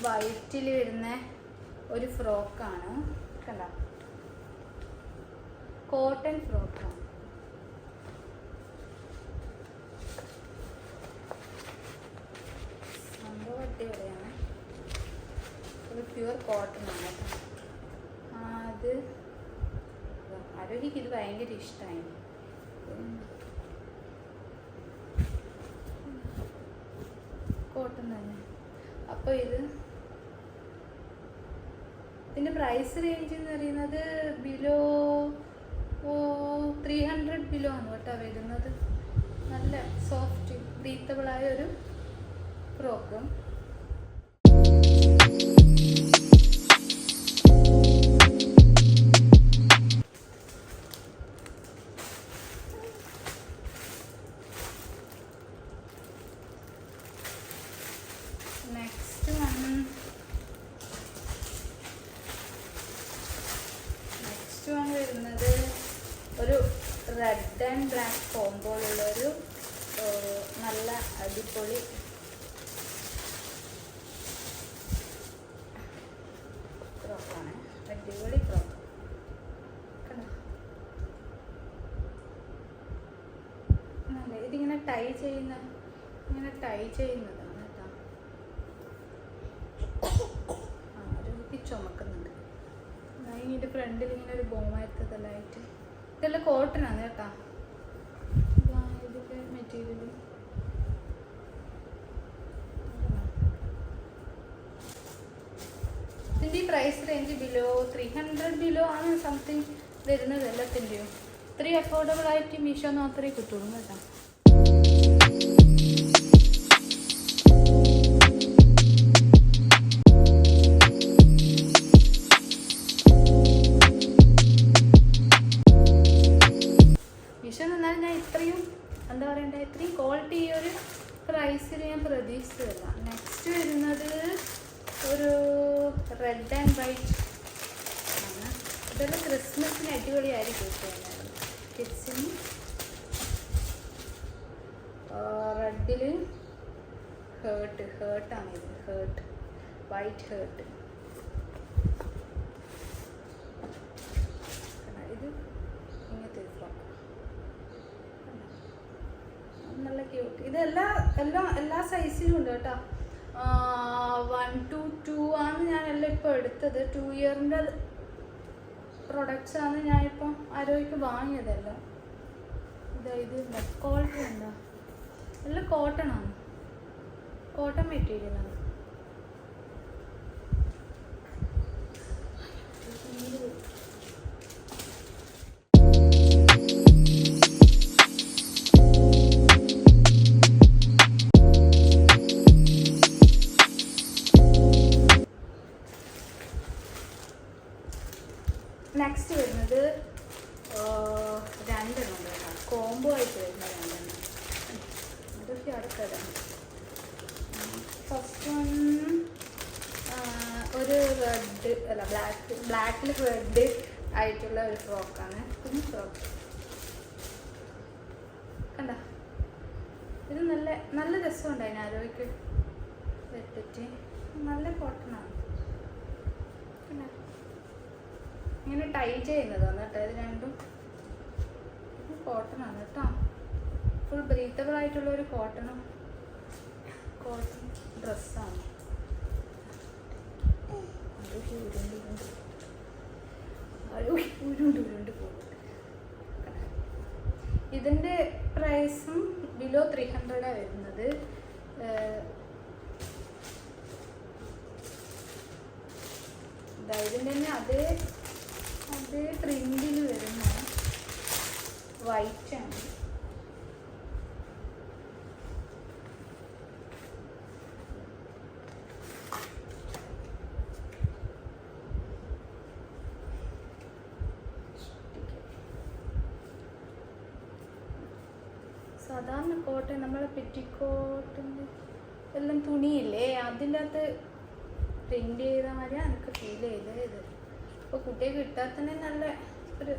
വൈറ്റിൽ വരുന്ന ഒരു ഫ്രോക്കാണ്. കണ്ട, കോട്ടൺ ഫ്രോക്കാണ്. സംഭവം അടിപൊളിയാണ്. ഒരു പ്യുവർ കോട്ടൺ ആണ് കേട്ടോ. അത് ആരോഗ്യക്ക് ഇത് ഭയങ്കര ഇഷ്ടമായി. കോട്ടൺ തന്നെ. അപ്പോൾ ഇതിൻ്റെ പ്രൈസ് റേഞ്ച് എന്ന് പറയുന്നത് ബിലോ 300 ബിലോ ആണ് കേട്ടോ വരുന്നത്. നല്ല സോഫ്റ്റ് ബ്രീത്തബിളായ ഒരു ഫ്രോക്കും. നെക്സ്റ്റ് വൺ വരുന്നത് ഒരു റെഡ് ആൻഡ് ബ്ലാക്ക് കോമ്പോളുള്ളൊരു നല്ല അടിപൊളി ഫ്രോക്കാണ്. അടിപൊളി ഫ്രോക്ക്. നല്ല ഇതിങ്ങനെ ടൈ ചെയ്യുന്നതാണ് കേട്ടോ. ആരോഗ്യ ചുമക്കുന്നുണ്ട്. ഇതിൻ്റെ ഫ്രണ്ടിൽ ഇങ്ങനെ ഒരു ബോമായിട്ടതെല്ലാമായിട്ട്. ഇതെല്ലാം കോട്ടനാണ് കേട്ടോ. ഇതിൻ്റെ മെറ്റീരിയൽ ഇതിൻ്റെ ഈ പ്രൈസ് റേഞ്ച് ബിലോ 300 ബിലോ ആണ് സംതിങ് വരുന്നത് എല്ലാത്തിൻ്റെയും. ഇത്രയും അഫോർഡബിൾ ആയിട്ട് മീഷോ മാത്രമേ കിട്ടുള്ളൂ കേട്ടോ. മീഷോ എന്നാൽ ഞാൻ ഇത്രയും എന്താ പറയണ്ടേ, ഇത്രയും ക്വാളിറ്റി ഈ ഒരു പ്രൈസിൽ ഞാൻ പ്രതീക്ഷിച്ചതല്ല. നെക്സ്റ്റ് വരുന്നത് ഒരു റെഡ് ആൻഡ് വൈറ്റ് ആണ്. ഇതെല്ലാം ക്രിസ്മസിന് അടിപൊളിയായിരിക്കും കിഡ്സിന്. റെഡിൽ ഹേർട്ടാണ് ഇത്. White heart. ഇത് ഇങ്ങനത്തെ ഫ്രോക്ക് നല്ല ക്യൂട്ട്. ഇത് എല്ലാ സൈസിലും ഉണ്ട് കേട്ടോ. 1 to 2 ആണ് ഞാൻ എല്ലാം ഇപ്പോൾ എടുത്തത്. 2 ഇയറിൻ്റെ പ്രൊഡക്ട്സ് ആണ് ഞാനിപ്പം ആരോഗ്യക്ക് വാങ്ങിയതെല്ലാം. ഇത് ക്വാളിറ്റി എന്താ, എല്ലാം കോട്ടൺ ആണ്, കോട്ടൺ മെറ്റീരിയലാണ്. നെക്സ്റ്റ് വരുന്നത് രണ്ടെണ്ണം കേട്ടോ, കോംബോ ആയിട്ട് വരുന്ന രണ്ടെണ്ണം. അതൊക്കെ അടുത്തതാണ്. ഫസ്റ്റ് വൺ ഒരു ബ്ലാക്കിൽ റെഡ് ആയിട്ടുള്ള ഒരു ഫ്രോക്കാണ്. കുഞ്ഞു ഫ്രോക്ക് കണ്ട. ഇത് നല്ല രസമുണ്ടായിരുന്നു ആരോഗ്യക്ക് വെട്ടിട്ട്. നല്ല കോട്ടണാണ്. പിന്നെ ഇങ്ങനെ ടൈ ചെയ്യുന്നതാണ് കേട്ടോ. ഇത് രണ്ടും കോട്ടണാണ് കേട്ടോ. ഫുൾ ബ്രീത്തബിൾ ആയിട്ടുള്ള ഒരു കോട്ടൺ ഡ്രസ്സാണ്. ഉരുണ്ട് പോകും. ഇതിൻ്റെ പ്രൈസും ബിലോ 300 വരുന്നത്. ഇതിൻ്റെ തന്നെ അതേ പ്രിന്റിൽ വരുന്ന വൈറ്റ് ആണ്. സാധാരണ കോട്ടൺ നമ്മളെ പെറ്റിക്കോട്ടിൻ്റെ എല്ലാം തുണിയില്ലേ, അതിൻ്റെ അകത്ത് പ്രിൻ്റ് ചെയ്ത മാതിരിയാണ് എനിക്ക് ഫീൽ ചെയ്തത്. ഇത് ഇപ്പോൾ കുട്ടിയെ കിട്ടാൻ തന്നെ നല്ല ഒരു